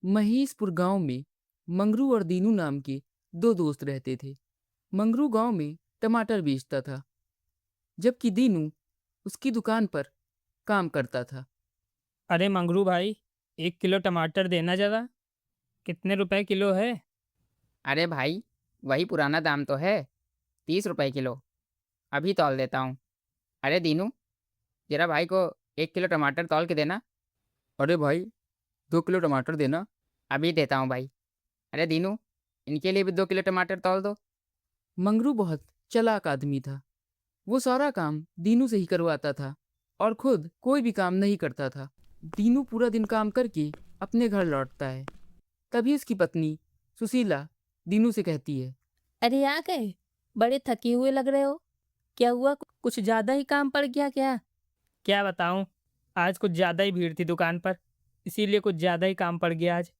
महेशपुर गांव में मंगरू और दीनू नाम के दो दोस्त रहते थे। मंगरू गांव में टमाटर बेचता था, जबकि दीनू उसकी दुकान पर काम करता था। अरे मंगरू भाई, 1 किलो टमाटर देना जरा। कितने रुपए किलो है? अरे भाई, वही पुराना दाम तो है, 30 रुपए किलो। अभी तौल देता हूँ। अरे दीनू, जरा भाई को 1 किलो टमाटर तौल के देना। अरे भाई, 2 किलो टमाटर देना। अभी देता हूँ भाई। अरे दीनू, इनके लिए भी 2 किलो टमाटर तौल दो। मंगरू बहुत चालाक आदमी था। वो सारा काम दीनू से ही करवाता था और खुद कोई भी काम नहीं करता था। दीनू पूरा दिन काम करके अपने घर लौटता है। तभी उसकी पत्नी सुशीला दीनू से कहती है, अरे आ गए, बड़े थके हुए लग रहे हो। क्या हुआ, कुछ ज्यादा ही काम पड़ गया क्या? क्या बताऊं, आज कुछ ज़्यादा ही भीड़ थी दुकान पर, इसीलिए कुछ ज़्यादा ही काम पड़ गया आज।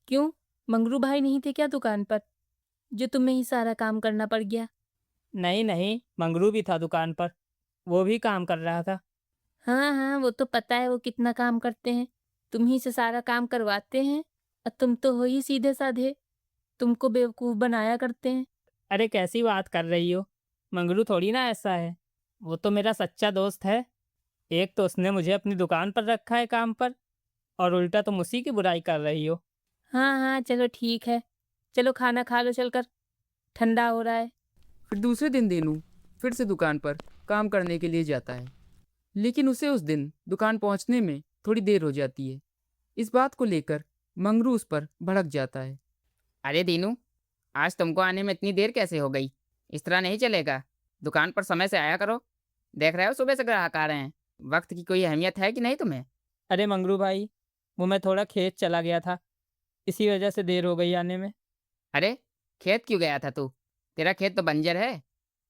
क्यों, मंगरू भाई नहीं थे क्या दुकान पर, जो तुम्हें ही सारा काम करना पड़ गया? नहीं नहीं, मंगरू भी था दुकान पर, वो भी काम कर रहा था। हाँ हाँ, वो तो पता है वो कितना काम करते हैं। तुम ही से सारा काम करवाते हैं और तुम तो हो ही सीधे साधे, तुमको बेवकूफ बनाया करते हैं। अरे कैसी बात कर रही हो, मंगरू थोड़ी ना ऐसा है, वो तो मेरा सच्चा दोस्त है। एक तो उसने मुझे अपनी दुकान पर रखा है काम पर, और उल्टा तुम उसी की बुराई कर रही हो। हाँ हाँ, चलो ठीक है, चलो खाना खा लो चलकर, ठंडा हो रहा है। फिर दूसरे दिन दीनू फिर से दुकान पर काम करने के लिए जाता है, लेकिन उसे उस दिन दुकान पहुंचने में थोड़ी देर हो जाती है। इस बात को लेकर मंगरू उस पर भड़क जाता है। अरे दीनू, आज तुमको आने में इतनी देर कैसे हो गई? इस तरह नहीं चलेगा। दुकान पर समय से आया करो। देख रहे हो सुबह से ग्राहक आ रहे हैं। वक्त की कोई अहमियत है कि नहीं तुम्हें? अरे मंगरू भाई, वो मैं थोड़ा खेत चला गया था, इसी वजह से देर हो गई आने में। अरे, खेत क्यों गया था तू? तेरा खेत तो बंजर है,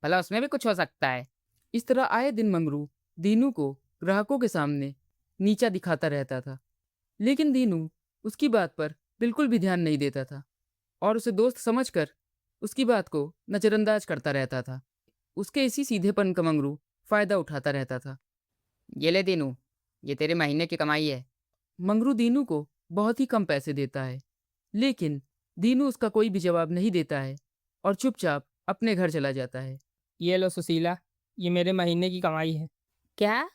भला उसमें भी कुछ हो सकता है। इस तरह आए दिन मंगरू दीनू को ग्राहकों के सामने नीचा दिखाता रहता था, लेकिन दीनू उसकी बात पर बिल्कुल भी ध्यान नहीं देता था और उसे दोस्त समझकर उसकी बात को नज़रअंदाज करता रहता था। उसके इसी सीधेपन का मंगरू फायदा उठाता रहता था। ये ले दीनू, ये तेरे महीने की कमाई है। मंगरू दीनू को बहुत ही कम पैसे देता है, लेकिन दीनू उसका कोई भी जवाब नहीं देता है और चुपचाप अपने घर चला जाता है। ये लो सुशीला, ये मेरे महीने की कमाई है। क्या,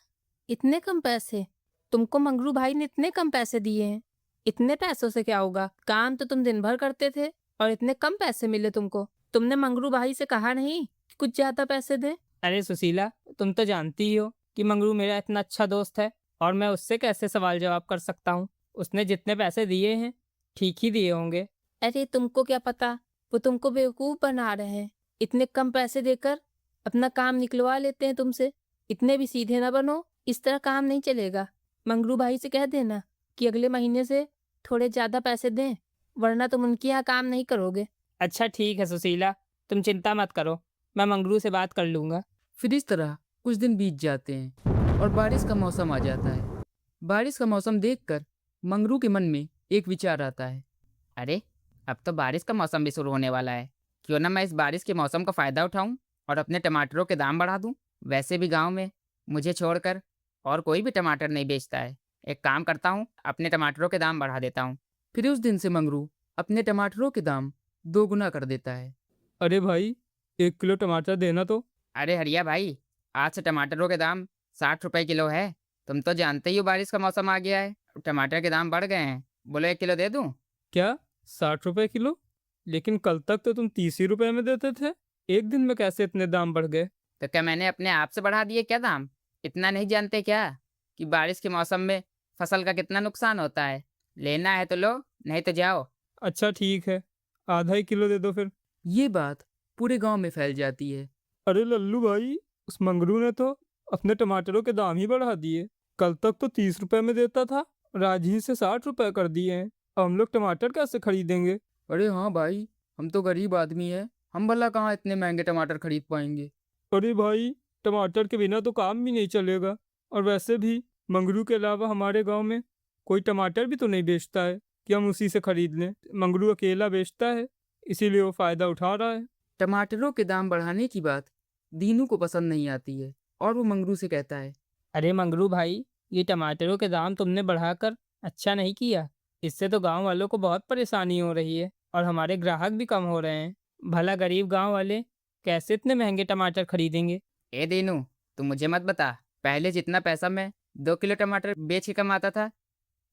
इतने कम पैसे? तुमको मंगरू भाई ने इतने कम पैसे दिए हैं? इतने पैसों से क्या होगा, काम तो तुम दिन भर करते थे और इतने कम पैसे मिले तुमको। तुमने मंगरू भाई से कहा नहीं कि कुछ ज्यादा पैसे दे? अरे सुशीला, तुम तो जानती ही हो कि मंगरू मेरा इतना अच्छा दोस्त है, और मैं उससे कैसे सवाल जवाब कर सकता हूँ। उसने जितने पैसे दिए हैं ठीक ही दिए होंगे। अरे तुमको क्या पता, वो तुमको बेवकूफ बना रहे हैं। इतने कम पैसे देकर अपना काम निकलवा लेते हैं तुमसे। इतने भी सीधे ना बनो, इस तरह काम नहीं चलेगा। मंगरू भाई से कह देना कि अगले महीने से थोड़े ज्यादा पैसे दें, वरना तुम उनके यहाँ काम नहीं करोगे। अच्छा ठीक है सुशीला, तुम चिंता मत करो, मैं मंगरू से बात कर लूँगा। फिर इस तरह कुछ दिन बीत जाते हैं और बारिश का मौसम आ जाता है। बारिश का मौसम देखकर मंगरू के मन में एक विचार आता है। अरे, अब तो बारिश का मौसम भी शुरू होने वाला है। क्यों ना मैं इस बारिश के मौसम का फ़ायदा उठाऊं और अपने टमाटरों के दाम बढ़ा दूं। वैसे भी गांव में मुझे छोड़कर और कोई भी टमाटर नहीं बेचता है। एक काम करता हूं, अपने टमाटरों के दाम बढ़ा देता हूं। फिर उस दिन से मंगरू अपने टमाटरों के दाम दोगुना कर देता है। अरे भाई, 1 किलो टमाटर देना तो। अरे हरिया भाई, आज से टमाटरों के दाम 60 रुपए किलो है। तुम तो जानते ही हो बारिश का मौसम आ गया है, टमाटर के दाम बढ़ गए हैं। बोलो 1 किलो दे दूं? क्या, 60 रुपए किलो? लेकिन कल तक तो तुम 30 ही रुपए में देते थे, एक दिन में कैसे इतने दाम बढ़ गए? तो क्या मैंने अपने आप से बढ़ा दिए क्या दाम? इतना नहीं जानते क्या कि बारिश के मौसम में फसल का कितना नुकसान होता है? लेना है तो लो, नहीं तो जाओ। अच्छा ठीक है, आधा ही किलो दे दो फिर। ये बात पूरे गांव में फैल जाती है। अरे लल्लू भाई, उस मंगरू ने तो अपने टमाटरों के दाम ही बढ़ा दिए। कल तक तो 30 रुपए में देता था, और आज ही से 60 रुपए कर दिए हैं। अब हम लोग टमाटर कैसे खरीदेंगे? अरे हाँ भाई, हम तो गरीब आदमी हैं, हम भला कहाँ इतने महंगे टमाटर खरीद पाएंगे। अरे भाई, टमाटर के बिना तो काम भी नहीं चलेगा, और वैसे भी मंगरू के अलावा हमारे गांव में कोई टमाटर भी तो नहीं बेचता है कि हम उसी से खरीद लें। मंगरू अकेला बेचता है, इसीलिए वो फायदा उठा रहा है। टमाटरों के दाम बढ़ाने की बात दीनू को पसंद नहीं आती है और वो मंगरू से कहता है, अरे मंगरू भाई, ये टमाटरों के दाम तुमने बढ़ाकर अच्छा नहीं किया। इससे तो गांव वालों को बहुत परेशानी हो रही है और हमारे ग्राहक भी कम हो रहे हैं। भला गरीब गांव वाले कैसे इतने महंगे टमाटर खरीदेंगे? ए दीनू, तू मुझे मत बता। पहले जितना पैसा मैं 2 किलो टमाटर बेच के कमाता था,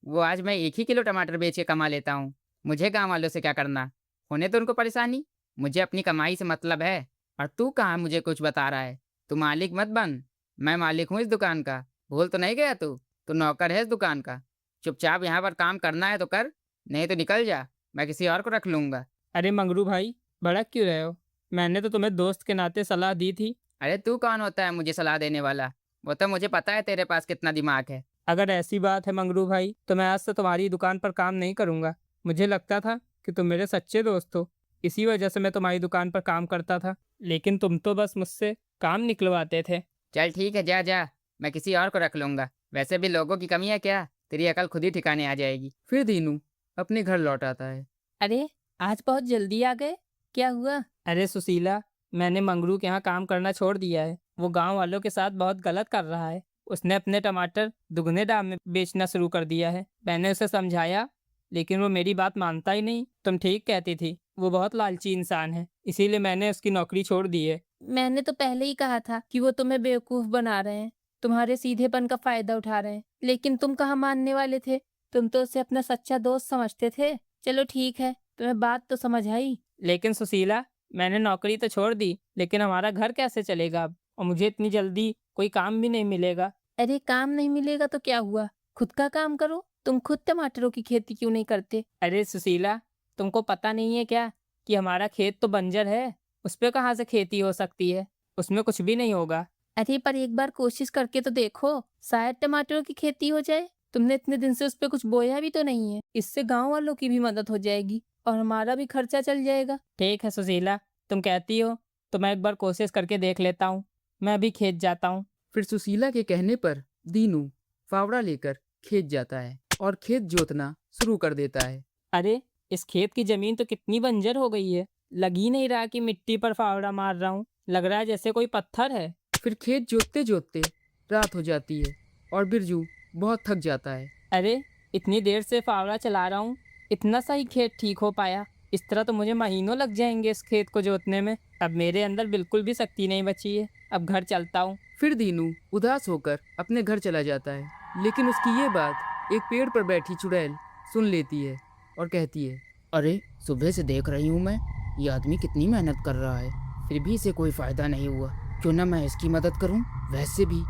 वो आज मैं 1 ही किलो टमाटर बेच के कमा लेता हूँ। मुझे गाँव वालों से क्या करना? होने तो उनको परेशानी, मुझे अपनी कमाई से मतलब है। और तू कहाँ मुझे कुछ बता रहा है? तू मालिक मत बन, मैं मालिक हूँ इस दुकान का। भूल तो नहीं गया तू? तू नौकर है इस दुकान का। चुपचाप यहाँ पर काम करना है तो कर, नहीं तो निकल जा, मैं किसी और को रख लूँगा। अरे मंगरू भाई, भड़क क्यों रहे हो? मैंने तो तुम्हें दोस्त के नाते सलाह दी थी। अरे तू कौन होता है मुझे सलाह देने वाला? वो तो मुझे पता है तेरे पास कितना दिमाग है। अगर ऐसी बात है मंगरू भाई, तो मैं आज से तुम्हारी दुकान पर काम नहीं करूंगा। मुझे लगता था कि तुम मेरे सच्चे दोस्त हो, इसी वजह से मैं तुम्हारी दुकान पर काम करता था, लेकिन तुम तो बस मुझसे काम निकलवाते थे। चल ठीक है, जा जा, मैं किसी और को रख लूँगा। वैसे भी लोगों की कमी है क्या? तेरी अकल खुद ही ठिकाने आ जाएगी। फिर दीनू अपने घर लौट आता है। अरे आज बहुत जल्दी आ गए, क्या हुआ? अरे सुशीला, मैंने मंगरू के यहाँ काम करना छोड़ दिया है। वो गांव वालों के साथ बहुत गलत कर रहा है। उसने अपने टमाटर दुगने दाम में बेचना शुरू कर दिया है। मैंने उसे समझाया, लेकिन वो मेरी बात मानता ही नहीं। तुम ठीक कहती थी, वो बहुत लालची इंसान है, इसीलिए मैंने उसकी नौकरी छोड़ दी है। मैंने तो पहले ही कहा था कि वो तुम्हें बेवकूफ बना रहे हैं, तुम्हारे सीधेपन का फायदा उठा रहे हैं, लेकिन तुम कहाँ मानने वाले थे। तुम तो उसे अपना सच्चा दोस्त समझते थे। चलो ठीक है, तुम्हें बात तो समझ आई। लेकिन सुशीला, मैंने नौकरी तो छोड़ दी, लेकिन हमारा घर कैसे चलेगा अब? और मुझे इतनी जल्दी कोई काम भी नहीं मिलेगा। अरे काम नहीं मिलेगा तो क्या हुआ, खुद का काम करो। तुम खुद टमाटरों की खेती क्यों नहीं करते? अरे सुशीला, तुमको पता नहीं है क्या कि हमारा खेत तो बंजर है, उस पर कहाँ से खेती हो सकती है? उसमें कुछ भी नहीं होगा। अरे पर एक बार कोशिश करके तो देखो, शायद टमाटरों की खेती हो जाए। तुमने इतने दिन से उस पर कुछ बोया भी तो नहीं है। इससे गांव वालों की भी मदद हो जाएगी और हमारा भी खर्चा चल जाएगा। ठीक है सुशीला, तुम कहती हो तो मैं एक बार कोशिश करके देख लेता हूँ। मैं अभी खेत जाता हूँ। फिर सुशीला के कहने पर दीनू फावड़ा लेकर खेत जाता है और खेत जोतना शुरू कर देता है। अरे इस खेत की जमीन तो कितनी बंजर हो गई है। लग ही नहीं रहा कि मिट्टी पर फावड़ा मार रहा हूँ, लग रहा है जैसे कोई पत्थर है। फिर खेत जोतते जोतते रात हो जाती है और बिरजू बहुत थक जाता है। अरे इतनी देर से फावड़ा चला रहा हूँ, इतना सा ही खेत ठीक हो पाया। इस तरह तो मुझे महीनों लग जाएंगे इस खेत को जोतने में। अब मेरे अंदर बिल्कुल भी शक्ति नहीं बची है। अब घर चलता हूँ। फिर दीनू उदास होकर अपने घर चला जाता है, लेकिन उसकी ये बात एक पेड़ पर बैठी चुड़ैल सुन लेती है और कहती है, अरे सुबह से देख रही हूँ मैं, ये आदमी कितनी मेहनत कर रहा है, फिर भी इसे कोई फ़ायदा नहीं हुआ। क्यों ना मैं इसकी मदद करूँ? वैसे भी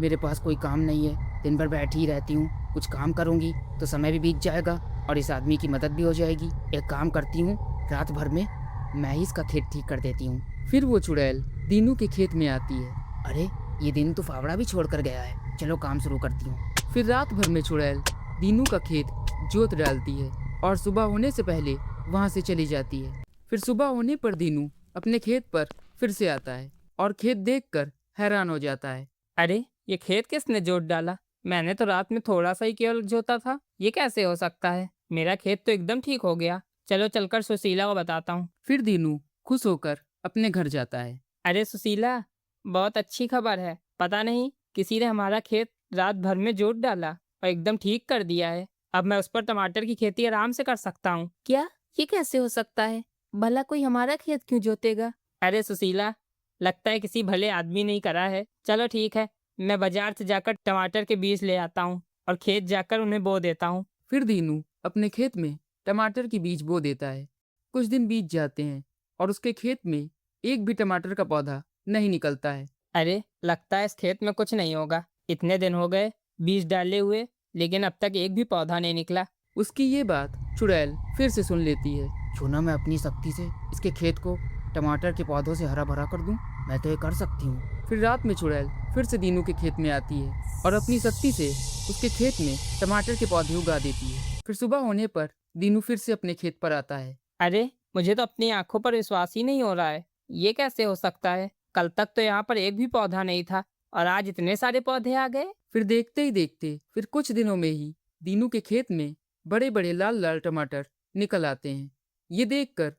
मेरे पास कोई काम नहीं है, दिन भर बैठी ही रहती हूँ। कुछ काम करूँगी तो समय भी बीत जाएगा और इस आदमी की मदद भी हो जाएगी। एक काम करती हूँ, रात भर में मैं ही इसका खेत ठीक कर देती हूँ। फिर वो चुड़ैल दीनू के खेत में आती है। अरे ये दिन तो फावड़ा भी छोड़ कर गया है, चलो काम शुरू करती हूँ। फिर रात भर में चुड़ैल दीनू का खेत जोत डालती है और सुबह होने से पहले वहाँ से चली जाती है। फिर सुबह होने पर दीनू अपने खेत पर फिर से आता है और खेत देखकर हैरान हो जाता है। अरे ये खेत किसने जोत डाला? मैंने तो रात में थोड़ा सा ही केवल जोता था, ये कैसे हो सकता है? मेरा खेत तो एकदम ठीक हो गया। चलो चलकर सुशीला को बताता हूँ। फिर दीनू खुश होकर अपने घर जाता है। अरे सुशीला, बहुत अच्छी खबर है। पता नहीं किसी ने हमारा खेत रात भर में जोत डाला और एकदम ठीक कर दिया है। अब मैं उस पर टमाटर की खेती आराम से कर सकता हूँ। क्या ये कैसे हो सकता है? भला कोई हमारा खेत क्यों जोतेगा? अरे सुशीला, लगता है किसी भले आदमी ने ही करा है। चलो ठीक है, मैं बाजार से जाकर टमाटर के बीज ले आता हूँ और खेत जाकर उन्हें बो देता हूँ। फिर दीनू अपने खेत में टमाटर की बीज बो देता है। कुछ दिन बीत जाते हैं और उसके खेत में एक भी टमाटर का पौधा नहीं निकलता है। अरे लगता है इस खेत में कुछ नहीं होगा। इतने दिन हो गए बीज डाले हुए, लेकिन अब तक एक भी पौधा नहीं निकला। उसकी ये बात चुड़ैल फिर से सुन लेती है। क्यों ना मैं अपनी शक्ति से इसके खेत को टमाटर के पौधों से हरा भरा कर दूं, मैं तो ये कर सकती हूँ। फिर रात में चुड़ैल फिर से दीनू के खेत में आती है और अपनी शक्ति से उसके खेत में टमाटर के पौधे उगा देती है। फिर सुबह होने पर दीनू फिर से अपने खेत पर आता है। अरे मुझे तो अपनी आंखों पर विश्वास ही नहीं हो रहा है। ये कैसे हो सकता है? कल तक तो यहाँ पर एक भी पौधा नहीं था और आज इतने सारे पौधे आ गए। फिर देखते ही देखते फिर कुछ दिनों में ही दीनू के खेत में बड़े बड़े लाल लाल टमाटर निकल आते हैं। ये देखकर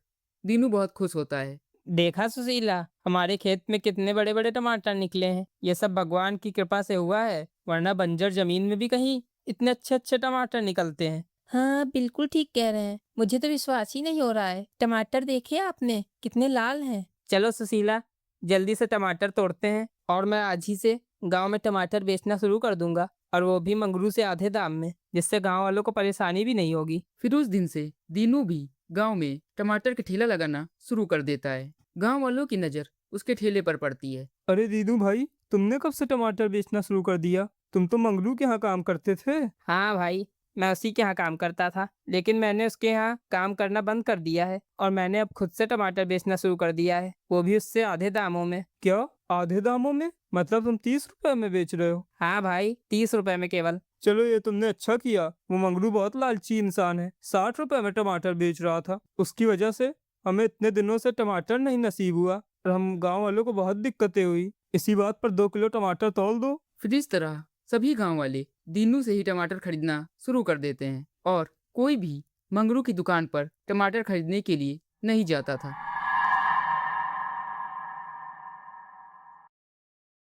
दीनू बहुत खुश होता है। देखा सुशीला, हमारे खेत में कितने बड़े बड़े टमाटर निकले हैं। ये सब भगवान की कृपा से हुआ है, वरना बंजर जमीन में भी कहीं इतने अच्छे अच्छे टमाटर निकलते हैं। हाँ, बिल्कुल ठीक कह रहे हैं। मुझे तो विश्वास ही नहीं हो रहा है। टमाटर देखे आपने कितने लाल हैं। चलो सुशीला, जल्दी से टमाटर तोड़ते हैं और मैं आज ही से गांव में टमाटर बेचना शुरू कर दूंगा, और वो भी मंगरू से आधे दाम में, जिससे गांव वालों को परेशानी भी नहीं होगी। फिर उस दिन से दीनू भी गांव में टमाटर के ठेला लगाना शुरू कर देता है। गांव वालों की नज़र उसके ठेले पर पड़ती है। अरे दीनू भाई, तुमने कब से टमाटर बेचना शुरू कर दिया? तुम तो मंगरू के यहाँ काम करते थे। हाँ भाई, मैं उसी के यहाँ काम करता था, लेकिन मैंने उसके यहाँ काम करना बंद कर दिया है और मैंने अब खुद से टमाटर बेचना शुरू कर दिया है, वो भी उससे आधे दामों में। क्या आधे दामों में? मतलब तुम 30 रुपए में बेच रहे हो? हाँ भाई, 30 रुपए में केवल। चलो ये तुमने अच्छा किया। वो मंगरू बहुत लालची इंसान है, 60 रुपए में टमाटर बेच रहा था। उसकी वजह से हमें इतने दिनों से टमाटर नहीं नसीब हुआ और हम गांव वालों को बहुत दिक्कतें हुई। इसी बात पर 2 किलो टमाटर तौल दो। फिर इस तरह सभी गांव वाले दीनू से ही टमाटर खरीदना शुरू कर देते हैं और कोई भी मंगरू की दुकान पर टमाटर खरीदने के लिए नहीं जाता था।